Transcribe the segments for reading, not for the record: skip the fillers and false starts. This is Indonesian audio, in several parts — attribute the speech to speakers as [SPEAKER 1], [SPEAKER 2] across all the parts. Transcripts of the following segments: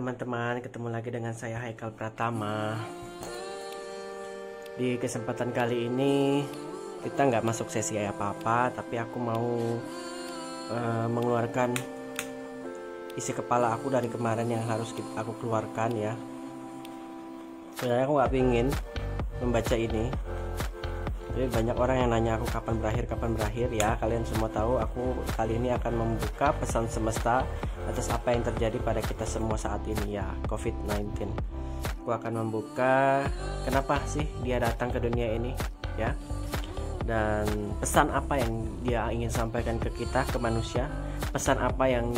[SPEAKER 1] teman-teman, ketemu lagi dengan saya Haikal Pratama. Di kesempatan kali ini kita nggak masuk sesi apa-apa, tapi aku mau mengeluarkan isi kepala aku dari kemarin yang harus aku keluarkan ya. Sebenarnya aku nggak pingin membaca ini. Jadi banyak orang yang nanya aku kapan berakhir ya. Kalian semua tahu aku kali ini akan membuka pesan semesta atas apa yang terjadi pada kita semua saat ini ya, COVID-19. Aku akan membuka kenapa sih dia datang ke dunia ini ya, dan pesan apa yang dia ingin sampaikan ke kita, ke manusia, pesan apa yang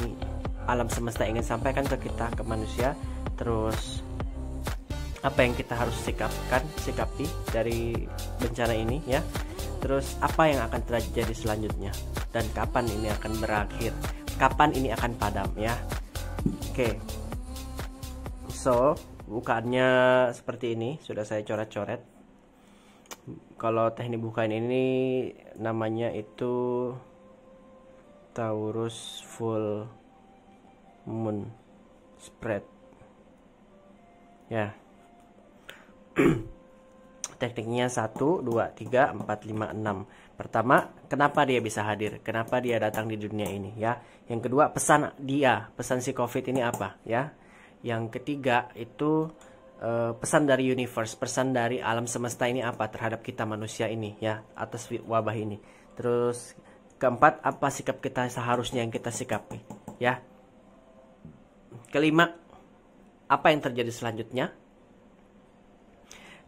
[SPEAKER 1] alam semesta ingin sampaikan ke kita, ke manusia, terus apa yang kita harus sikapi dari bencana ini ya, terus apa yang akan terjadi selanjutnya, dan kapan ini akan berakhir, kapan ini akan padam ya. Oke. So bukaannya seperti ini, sudah saya coret-coret. Kalau teknik bukaan ini namanya itu Taurus Full Moon Spread ya. Tekniknya 1, 2, 3, 4, 5, 6. Pertama, kenapa dia bisa hadir, kenapa dia datang di dunia ini ya. Yang kedua, pesan si COVID ini apa ya. Yang ketiga itu pesan dari universe, pesan dari alam semesta ini apa terhadap kita manusia ini ya, atas wabah ini. Terus keempat, apa sikap kita seharusnya yang kita sikapi ya. Kelima, apa yang terjadi selanjutnya.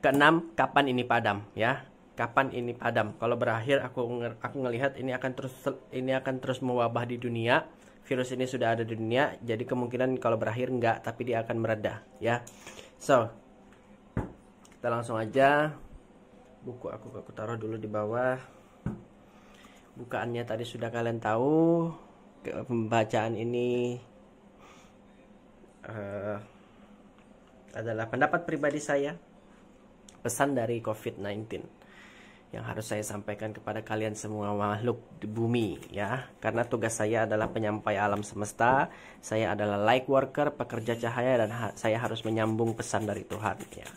[SPEAKER 1] Keenam, kapan ini padam ya, kapan ini padam. Kalau berakhir aku ngelihat ini akan terus mewabah di dunia. Virus ini sudah ada di dunia, jadi kemungkinan kalau berakhir enggak, tapi dia akan mereda ya. So kita langsung aja. Buku aku taruh dulu di bawah. Bukaannya tadi sudah kalian tahu. Pembacaan ini adalah pendapat pribadi saya, pesan dari COVID-19 yang harus saya sampaikan kepada kalian semua makhluk di bumi ya. Karena tugas saya adalah penyampai alam semesta, saya adalah light worker, pekerja cahaya, dan saya harus menyambung pesan dari Tuhan ya.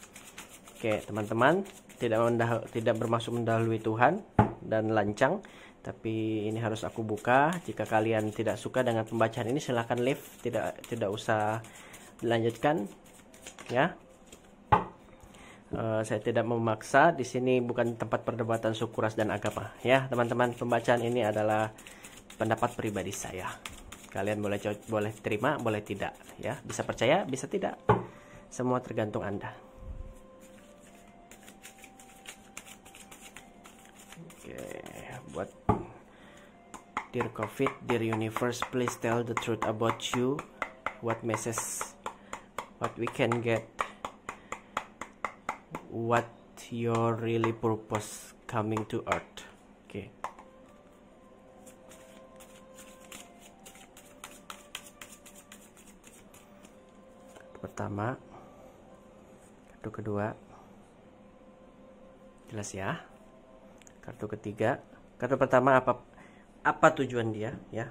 [SPEAKER 1] Oke teman-teman, tidak bermaksud mendahului Tuhan dan lancang, tapi ini harus aku buka. Jika kalian tidak suka dengan pembacaan ini, silahkan leave, tidak usah dilanjutkan ya. Saya tidak memaksa. Di sini bukan tempat perdebatan suku, ras, dan agama ya teman-teman. Pembacaan ini adalah pendapat pribadi saya. Kalian boleh terima, boleh tidak ya. Bisa percaya, bisa tidak. Semua tergantung Anda. Oke, buat Dear COVID, dear universe, please tell the truth about you. What message, what we can get, what your really purpose coming to earth. Okay. Pertama, kartu kedua, jelas ya. Kartu ketiga, kartu pertama apa tujuan dia ya,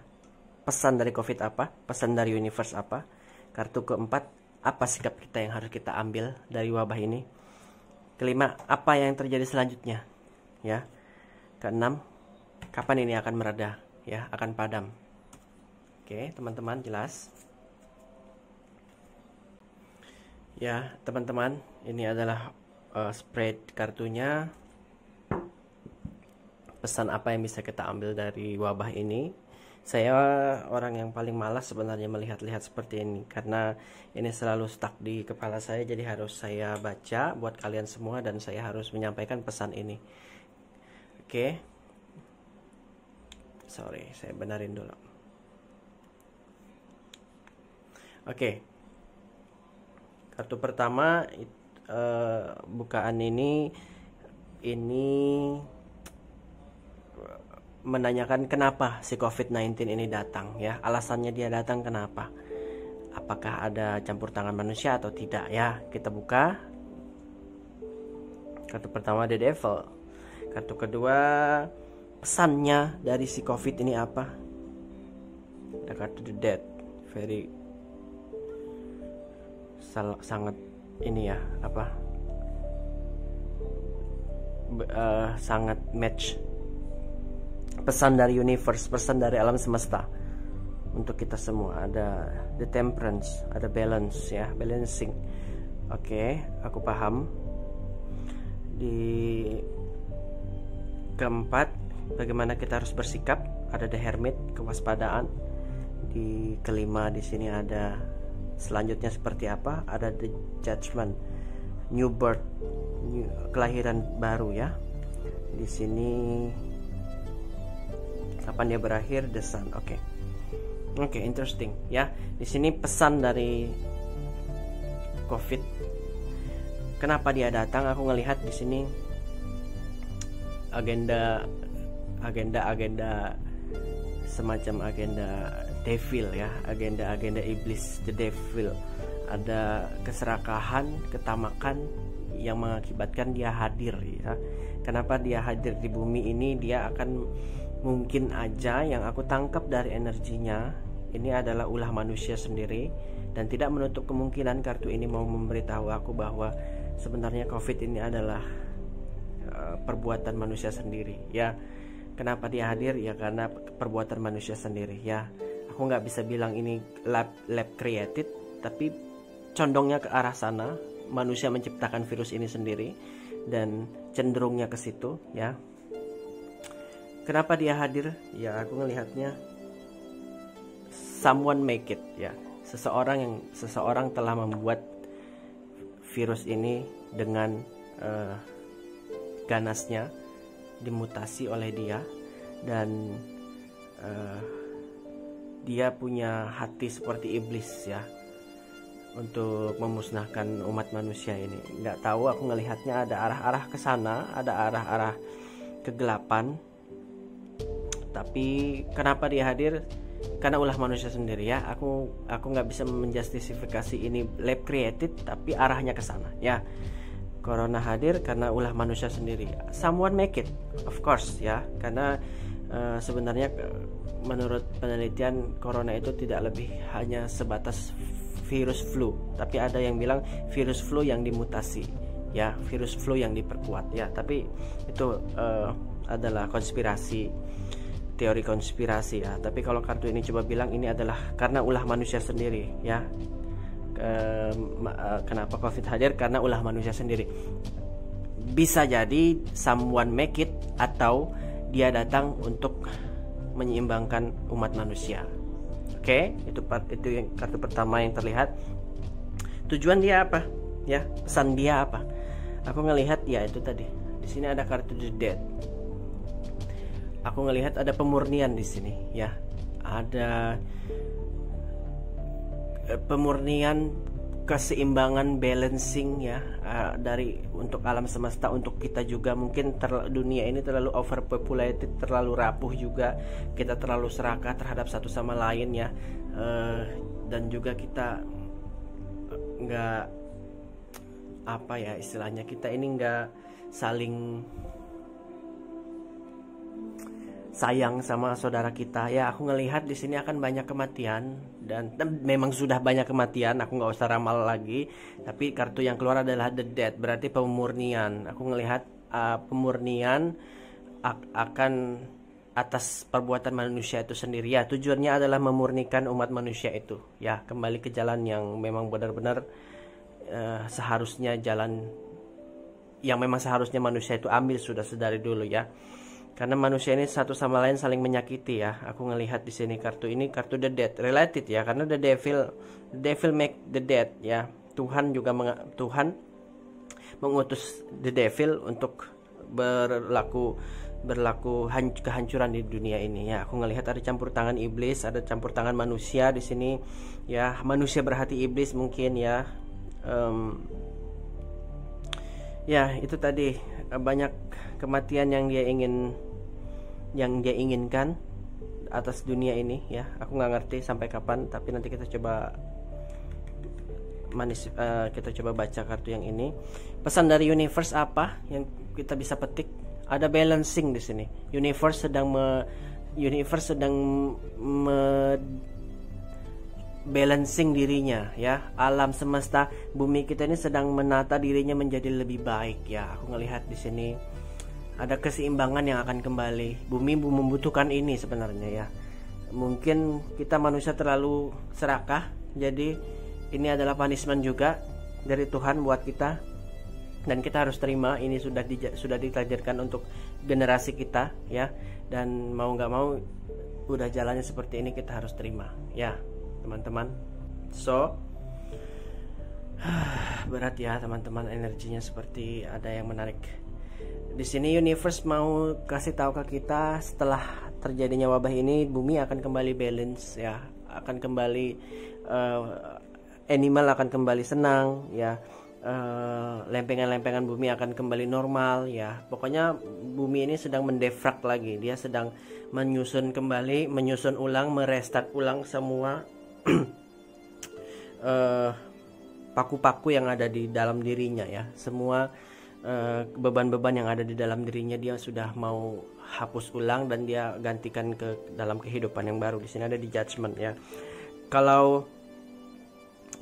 [SPEAKER 1] pesan dari COVID apa, pesan dari universe apa. Kartu keempat, apa sikap kita yang harus kita ambil dari wabah ini. Kelima, apa yang terjadi selanjutnya ya. Keenam, kapan ini akan mereda ya, akan padam. Oke teman-teman, jelas ya teman-teman. Ini adalah spread kartunya, pesan apa yang bisa kita ambil dari wabah ini. Saya orang yang paling malas sebenarnya melihat-lihat seperti ini, karena ini selalu stuck di kepala saya, jadi harus saya baca buat kalian semua, dan saya harus menyampaikan pesan ini. Oke. Sorry, saya benerin dulu. Oke. Kartu pertama bukaan ini menanyakan kenapa si COVID-19 ini datang ya, alasannya dia datang kenapa, apakah ada campur tangan manusia atau tidak ya. Kita buka kartu pertama, The Devil. Kartu kedua, pesannya dari si COVID ini apa. Ada kartu The Death, very sangat ini ya, apa, sangat match pesan dari universe, pesan dari alam semesta untuk kita semua. Ada the temperance, ada balance ya, balancing. Oke, aku paham. Di keempat, bagaimana kita harus bersikap, ada the hermit, kewaspadaan. Di kelima di sini ada selanjutnya seperti apa, ada the judgment, new birth, kelahiran baru ya. Di sini kapan dia berakhir, the sun. Oke, interesting ya. Di sini pesan dari COVID. Kenapa dia datang? Aku ngelihat di sini agenda semacam agenda devil ya, agenda iblis, the devil. Ada keserakahan, ketamakan yang mengakibatkan dia hadir ya. Kenapa dia hadir di bumi ini? Dia akan, mungkin aja yang aku tangkap dari energinya, ini adalah ulah manusia sendiri, dan tidak menutup kemungkinan kartu ini mau memberitahu aku bahwa sebenarnya COVID ini adalah perbuatan manusia sendiri ya. Kenapa dia hadir? Ya karena perbuatan manusia sendiri ya. Aku nggak bisa bilang ini lab created, tapi condongnya ke arah sana. Manusia menciptakan virus ini sendiri dan cenderungnya ke situ ya. Kenapa dia hadir? Ya aku ngelihatnya someone make it ya. Seseorang telah membuat virus ini dengan ganasnya, dimutasi oleh dia, dan dia punya hati seperti iblis ya, untuk memusnahkan umat manusia ini. Nggak tahu, aku ngelihatnya ada arah-arah ke sana, ada arah-arah kegelapan. Tapi kenapa dia hadir? Karena ulah manusia sendiri ya. Aku nggak bisa menjustifikasi ini lab created, tapi arahnya ke sana ya. Corona hadir karena ulah manusia sendiri. Someone make it, of course ya. Karena sebenarnya menurut penelitian corona itu tidak lebih hanya sebatas virus flu, tapi ada yang bilang virus flu yang dimutasi ya, virus flu yang diperkuat ya. Tapi itu adalah konspirasi, teori konspirasi ya. Tapi kalau kartu ini coba bilang ini adalah karena ulah manusia sendiri ya. Kenapa COVID hadir? Karena ulah manusia sendiri. Bisa jadi someone make it, atau dia datang untuk menyeimbangkan umat manusia. Oke, itu yang kartu pertama yang terlihat. Tujuan dia apa? Ya, pesan dia apa? Aku ngelihat ya itu tadi. Di sini ada kartu the dead. Aku ngelihat ada pemurnian di sini ya. Ada pemurnian, keseimbangan, balancing ya, dari untuk alam semesta, untuk kita juga. Mungkin dunia ini terlalu overpopulated, terlalu rapuh juga, kita terlalu serakah terhadap satu sama lain ya, dan juga kita nggak, apa ya istilahnya, kita ini nggak saling sayang sama saudara kita ya. Aku ngelihat di sini akan banyak kematian, dan memang sudah banyak kematian. Aku nggak usah ramal lagi, tapi kartu yang keluar adalah the dead, berarti pemurnian. Aku ngelihat pemurnian akan atas perbuatan manusia itu sendiri ya. Tujuannya adalah memurnikan umat manusia itu ya, kembali ke jalan yang memang benar-benar seharusnya, jalan yang memang seharusnya manusia itu ambil sudah sedari dulu ya. Karena manusia ini satu sama lain saling menyakiti ya. Aku ngelihat di sini kartu ini, kartu the dead related ya, karena the devil make the dead ya. Tuhan mengutus the devil untuk berlaku kehancuran di dunia ini ya. Aku ngelihat ada campur tangan iblis, ada campur tangan manusia di sini ya. Manusia berhati iblis mungkin ya. Ya itu tadi, banyak kematian yang dia inginkan atas dunia ini ya. Aku nggak ngerti sampai kapan, tapi nanti kita coba baca kartu yang ini. Pesan dari universe apa yang kita bisa petik? Ada balancing di sini. Universe sedang balancing dirinya ya. Alam semesta bumi kita ini sedang menata dirinya menjadi lebih baik ya. Aku ngelihat di sini ada keseimbangan yang akan kembali. Bumi membutuhkan ini sebenarnya ya. Mungkin kita manusia terlalu serakah, jadi ini adalah punishment juga dari Tuhan buat kita, dan kita harus terima. Ini sudah ditakdirkan untuk generasi kita ya, dan mau nggak mau udah jalannya seperti ini, kita harus terima ya teman-teman. So berat ya teman-teman, energinya seperti ada yang menarik. Di sini universe mau kasih tahu ke kita, setelah terjadinya wabah ini bumi akan kembali balance ya, akan kembali animal akan kembali senang ya, lempengan-lempengan bumi akan kembali normal ya. Pokoknya bumi ini sedang mendefrag lagi, dia sedang menyusun kembali, menyusun ulang, merestart ulang semua paku-paku yang ada di dalam dirinya ya. Semua beban-beban yang ada di dalam dirinya dia sudah mau hapus ulang dan dia gantikan ke dalam kehidupan yang baru. Di sini ada di judgment ya. Kalau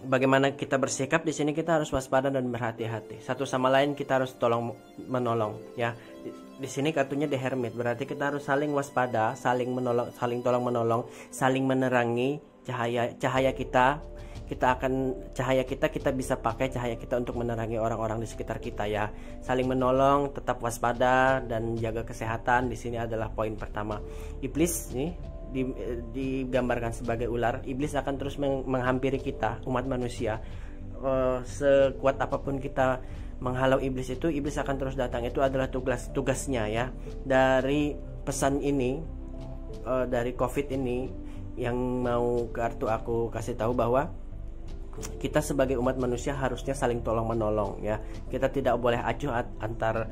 [SPEAKER 1] bagaimana kita bersikap di sini, kita harus waspada dan berhati-hati. Satu sama lain kita harus tolong menolong ya. Di sini kartunya The Hermit, berarti kita harus saling waspada, saling menolong, saling tolong menolong, saling menerangi cahaya kita. Cahaya kita bisa pakai cahaya kita untuk menerangi orang-orang di sekitar kita ya. Saling menolong, tetap waspada dan jaga kesehatan. Di sini adalah poin pertama. Iblis nih digambarkan sebagai ular. Iblis akan terus menghampiri kita, umat manusia. Sekuat apapun kita menghalau iblis itu, iblis akan terus datang. Itu adalah tugasnya ya. Dari pesan ini, dari COVID ini, yang mau kartu aku kasih tahu bahwa kita sebagai umat manusia harusnya saling tolong menolong ya. Kita tidak boleh acuh antar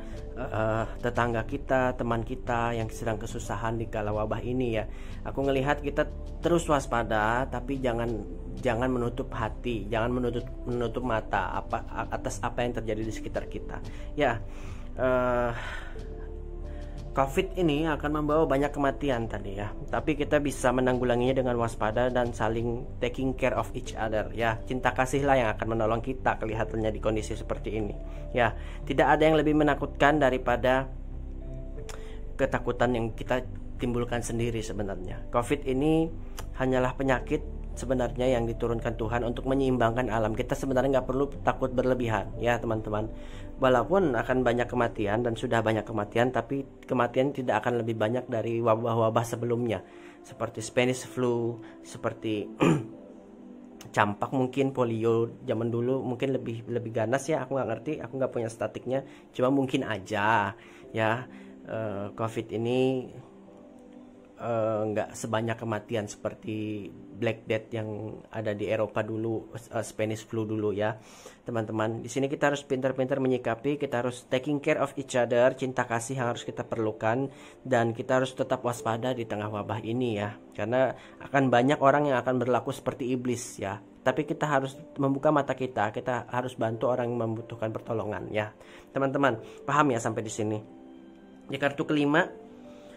[SPEAKER 1] tetangga kita, teman kita yang sedang kesusahan di kala wabah ini ya. Aku ngelihat kita terus waspada, tapi jangan menutup hati, jangan menutup mata atas apa yang terjadi di sekitar kita ya. COVID ini akan membawa banyak kematian tadi ya, tapi kita bisa menanggulanginya dengan waspada dan saling taking care of each other ya. Cinta kasihlah yang akan menolong kita kelihatannya di kondisi seperti ini ya. Tidak ada yang lebih menakutkan daripada ketakutan yang kita timbulkan sendiri sebenarnya. COVID ini hanyalah penyakit sebenarnya yang diturunkan Tuhan untuk menyeimbangkan alam. Kita sebenarnya nggak perlu takut berlebihan ya teman-teman. Walaupun akan banyak kematian dan sudah banyak kematian, tapi kematian tidak akan lebih banyak dari wabah-wabah sebelumnya, seperti Spanish flu, seperti campak, mungkin polio zaman dulu mungkin lebih ganas ya. Aku nggak ngerti, aku nggak punya statiknya, cuma mungkin aja ya. COVID ini nggak sebanyak kematian seperti Black Death yang ada di Eropa dulu, Spanish flu dulu ya teman-teman. Di sini kita harus pintar-pintar menyikapi, kita harus taking care of each other, cinta kasih yang harus kita perlukan, dan kita harus tetap waspada di tengah wabah ini ya, karena akan banyak orang yang akan berlaku seperti iblis ya. Tapi kita harus membuka mata kita harus bantu orang yang membutuhkan pertolongan ya teman-teman. Paham ya sampai di sini? Di kartu kelima,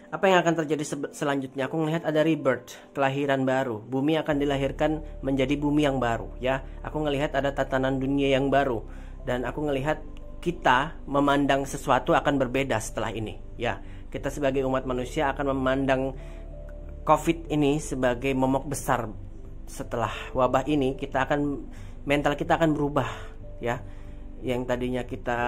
[SPEAKER 1] apa yang akan terjadi selanjutnya? Aku melihat ada rebirth, kelahiran baru. Bumi akan dilahirkan menjadi bumi yang baru ya. Aku melihat ada tatanan dunia yang baru, dan aku melihat kita memandang sesuatu akan berbeda setelah ini ya. Kita sebagai umat manusia akan memandang COVID ini sebagai momok besar. Setelah wabah ini mental kita akan berubah ya. Yang tadinya kita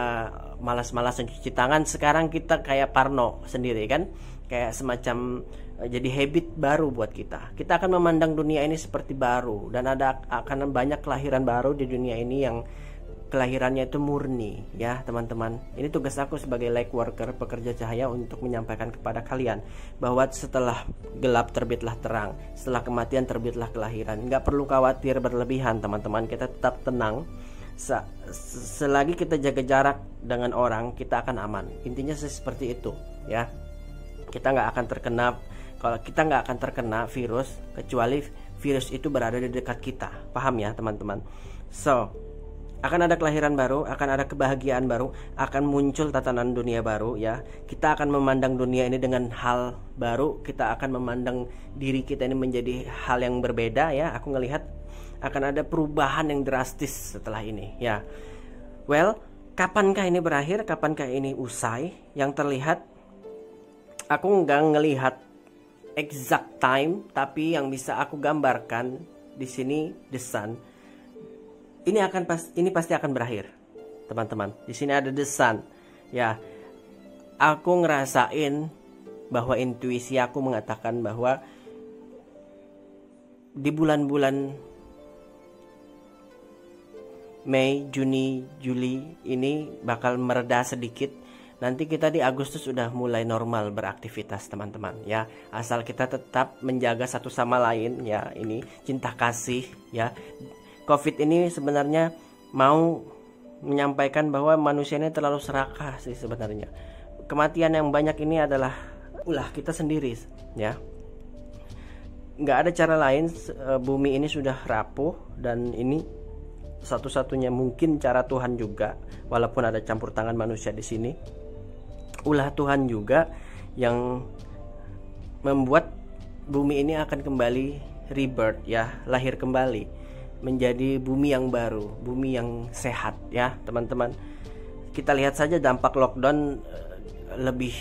[SPEAKER 1] malas-malasan cuci tangan, sekarang kita kayak parno sendiri kan, kayak semacam jadi habit baru buat kita. Kita akan memandang dunia ini seperti baru, dan akan banyak kelahiran baru di dunia ini yang kelahirannya itu murni ya teman-teman. Ini tugas aku sebagai light worker, pekerja cahaya, untuk menyampaikan kepada kalian bahwa setelah gelap terbitlah terang, setelah kematian terbitlah kelahiran. Nggak perlu khawatir berlebihan teman-teman, kita tetap tenang. Selagi kita jaga jarak dengan orang, kita akan aman. Intinya seperti itu ya. Kita nggak akan terkena virus kecuali virus itu berada di dekat kita. Paham ya teman-teman? So, akan ada kelahiran baru, akan ada kebahagiaan baru, akan muncul tatanan dunia baru ya. Kita akan memandang dunia ini dengan hal baru, kita akan memandang diri kita ini menjadi hal yang berbeda ya. Aku ngelihat akan ada perubahan yang drastis setelah ini ya. Well, kapankah ini berakhir? Kapankah ini usai? Yang terlihat, aku nggak ngelihat exact time, tapi yang bisa aku gambarkan di sini the sun. Ini pasti akan berakhir, teman-teman. Di sini ada the sun. Ya, aku ngerasain bahwa intuisi aku mengatakan bahwa di bulan-bulan Mei, Juni, Juli ini bakal mereda sedikit. Nanti kita di Agustus sudah mulai normal beraktivitas, teman-teman ya. Asal kita tetap menjaga satu sama lain ya. Ini cinta kasih ya. Covid ini sebenarnya mau menyampaikan bahwa manusia ini terlalu serakah sih sebenarnya. Kematian yang banyak ini adalah ulah kita sendiri ya. Nggak ada cara lain, bumi ini sudah rapuh dan ini satu-satunya mungkin cara Tuhan juga, walaupun ada campur tangan manusia di sini. Ulah Tuhan juga yang membuat bumi ini akan kembali rebirth ya, lahir kembali menjadi bumi yang baru, bumi yang sehat ya, teman-teman. Kita lihat saja dampak lockdown lebih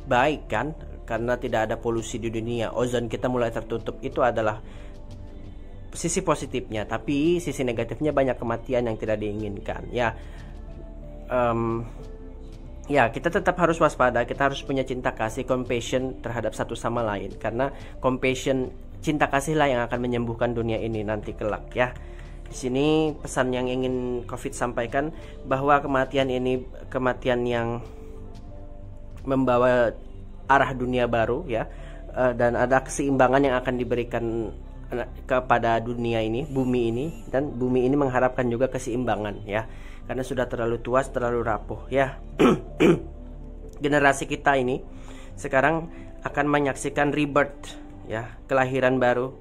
[SPEAKER 1] baik kan, karena tidak ada polusi di dunia, ozon kita mulai tertutup. Itu adalah sisi positifnya, tapi sisi negatifnya banyak kematian yang tidak diinginkan ya. Ya, kita tetap harus waspada, kita harus punya cinta kasih, compassion terhadap satu sama lain, karena compassion, cinta kasihlah yang akan menyembuhkan dunia ini nanti kelak ya. Di sini pesan yang ingin Covid sampaikan bahwa kematian ini kematian yang membawa arah dunia baru ya, dan ada keseimbangan yang akan diberikan kepada dunia ini, bumi ini, dan bumi ini mengharapkan juga keseimbangan ya, karena sudah terlalu tua, terlalu rapuh ya. Generasi kita ini sekarang akan menyaksikan rebirth ya, kelahiran baru.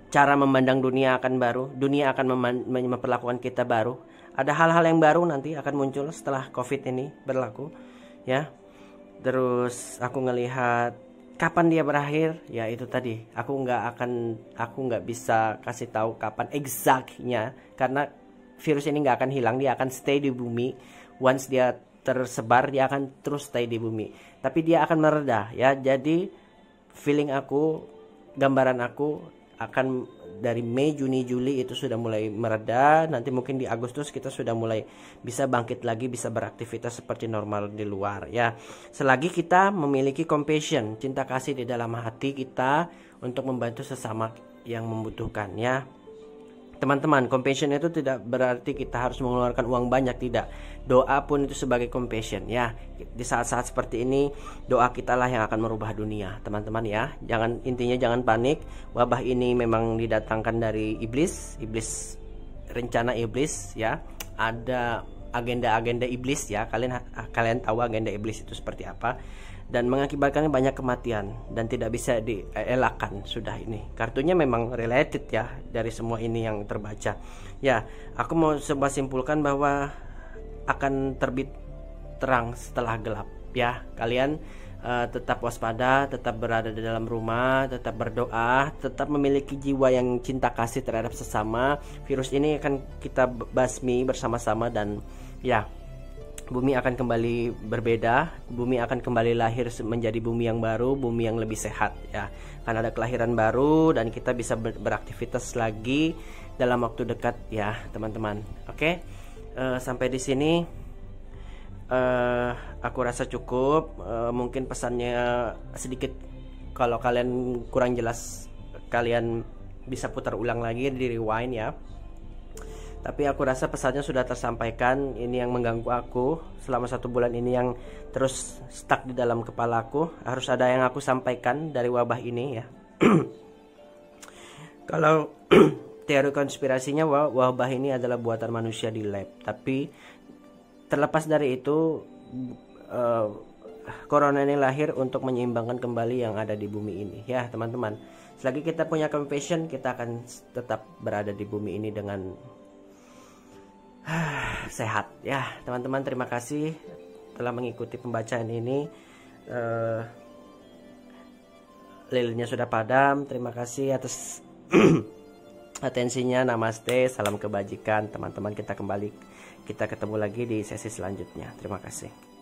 [SPEAKER 1] Cara memandang dunia akan baru, dunia akan memperlakukan kita baru. Ada hal-hal yang baru nanti akan muncul setelah Covid ini berlaku ya. Terus aku ngelihat kapan dia berakhir, ya itu tadi. Aku nggak bisa kasih tahu kapan exactnya, karena virus ini nggak akan hilang, dia akan stay di bumi. Once dia tersebar, dia akan terus stay di bumi. Tapi dia akan mereda ya. Jadi feeling aku, gambaran aku akan dari Mei, Juni, Juli itu sudah mulai mereda. Nanti mungkin di Agustus kita sudah mulai bisa bangkit lagi, bisa beraktivitas seperti normal di luar ya. Selagi kita memiliki compassion, cinta kasih di dalam hati kita untuk membantu sesama yang membutuhkan ya. Teman-teman, compassion itu tidak berarti kita harus mengeluarkan uang banyak, tidak. Doa pun itu sebagai compassion ya. Di saat-saat seperti ini, doa kita lah yang akan merubah dunia, teman-teman ya. Intinya jangan panik. Wabah ini memang didatangkan dari iblis, rencana iblis ya. Ada agenda-agenda iblis ya. Kalian tahu agenda iblis itu seperti apa, dan mengakibatkan banyak kematian dan tidak bisa dielakkan. Sudah ini kartunya memang related ya dari semua ini yang terbaca ya. Aku mau coba simpulkan bahwa akan terbit terang setelah gelap ya. Kalian tetap waspada, tetap berada di dalam rumah, tetap berdoa, tetap memiliki jiwa yang cinta kasih terhadap sesama. Virus ini akan kita basmi bersama-sama, dan ya, bumi akan kembali berbeda, bumi akan kembali lahir menjadi bumi yang baru, bumi yang lebih sehat ya. Akan ada kelahiran baru dan kita bisa beraktivitas lagi dalam waktu dekat ya, teman-teman. Oke, sampai di sini aku rasa cukup. Mungkin pesannya sedikit, kalau kalian kurang jelas kalian bisa putar ulang lagi, di rewind ya. Tapi aku rasa pesannya sudah tersampaikan. Ini yang mengganggu aku selama 1 bulan ini, yang terus stuck di dalam kepalaku. Harus ada yang aku sampaikan dari wabah ini ya. Kalau teori konspirasinya wabah ini adalah buatan manusia di lab. Tapi terlepas dari itu, corona ini lahir untuk menyeimbangkan kembali yang ada di bumi ini ya, teman-teman. Selagi kita punya compassion, kita akan tetap berada di bumi ini dengan sehat ya, teman-teman. Terima kasih telah mengikuti pembacaan ini. Lilinnya sudah padam. Terima kasih atas atensinya. Namaste, salam kebajikan teman-teman. Kita ketemu lagi di sesi selanjutnya. Terima kasih.